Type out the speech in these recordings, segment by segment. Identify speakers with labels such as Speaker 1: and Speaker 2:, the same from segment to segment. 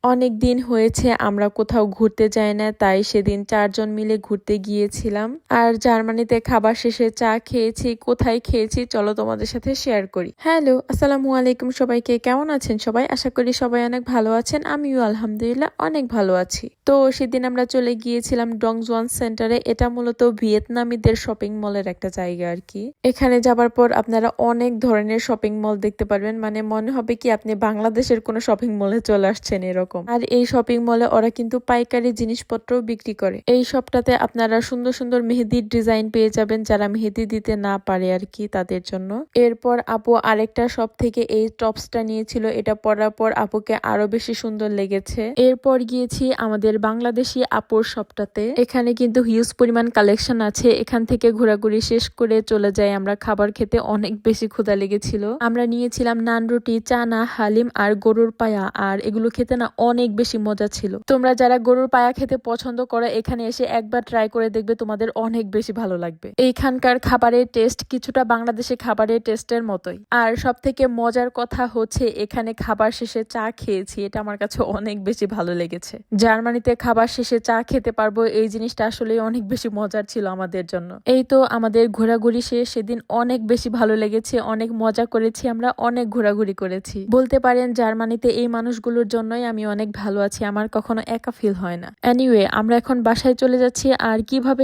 Speaker 1: অনেক দিন হয়েছে আমরা কোথাও ঘুরতে যাই না, তাই সেদিন 4 জন মিলে ঘুরতে গিয়েছিলাম। আর জার্মানিতে খাবার শেষে চা খেয়েছি। কোথায় খেয়েছি চলো তোমাদের সাথে শেয়ার করি। হ্যালো, আসসালামু আলাইকুম সবাইকে। কেমন আছেন সবাই? আশা করি সবাই অনেক ভালো আছেন। আমিও আলহামদুলিল্লাহ অনেক ভালো আছি। তো সেদিন আমরা চলে গিয়েছিলাম ডংজুয়ান সেন্টারে। এটা মূলত ভিয়েতনামীদের শপিং মলের একটা জায়গা আর কি। এখানে যাবার পর আপনারা অনেক ধরনের শপিং মল দেখতে পারবেন, মানে মনে হবে কি আপনি বাংলাদেশের কোনো শপিং মলে চলে আসছেন এরকম। আর এই শপিং মলে ওরা কিন্তু পাইকারি জিনিসপত্র বিক্রি করে। এই সবটাতে আপনারা সুন্দর সুন্দর মেহেদির ডিজাইন পেয়ে যাবেন, যারা মেহেদি দিতে না পারে আর কি তাদের জন্য। এরপর আপু আরেকটা শপ থেকে এই টপসটা নিয়েছিল। এটা পরার পর আপুকে আরো বেশি সুন্দর লেগেছে। এরপর গিয়েছি আমাদের বাংলাদেশি আপুর শপটাতে। এখানে কিন্তু হিউজ পরিমাণ কালেকশন আছে। এখান থেকে ঘোরাঘুরি শেষ করে চলে যাই আমরা খাবার খেতে। অনেক বেশি ক্ষুধা লেগেছিল। আমরা নিয়েছিলাম নান রুটি, চানা, হালিম আর গরুর পায়া। আর এগুলো খেতে না অনেক বেশি মজা ছিল। তোমরা যারা গরুর পায়া খেতে পছন্দ করো এখানে এসে একবার ট্রাই করে দেখবে, তোমাদের অনেক বেশি ভালো লাগবে। এইখানকার খাবারের টেস্ট কিছুটা বাংলাদেশি খাবারের টেস্টের মতোই। আর সব থেকে মজার কথা হচ্ছে এখানে খাবার শেষে চা খেয়েছি। এটা আমার কাছে অনেক বেশি ভালো লেগেছে। জার্মানিতে খাবার শেষে চা খেতে পারবো, এই জিনিসটা আসলে অনেক বেশি মজার ছিল আমাদের জন্য। এই তো আমাদের ঘোরাঘুরি শেষ। সেদিন অনেক বেশি ভালো লেগেছে, অনেক মজা করেছি, আমরা অনেক ঘোরাঘুরি করেছি। বলতে পারেন জার্মানিতে এই মানুষগুলোর জন্যই আমি অনেক ভালো আছি। আমার কখনো একা ফিল হয় না। এনিওয়ে, আমরা এখন বাসায় চলে যাচ্ছি। আর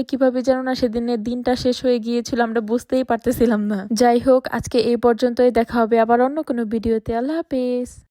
Speaker 1: কিভাবে যেন না সেদিনের দিনটা শেষ হয়ে গিয়েছিল, আমরা বুঝতেই পারতেছিলাম না। যাই হোক, আজকে এই পর্যন্তই। দেখা হবে আবার অন্য কোনো ভিডিওতে। আল্লাহ হাফেজ।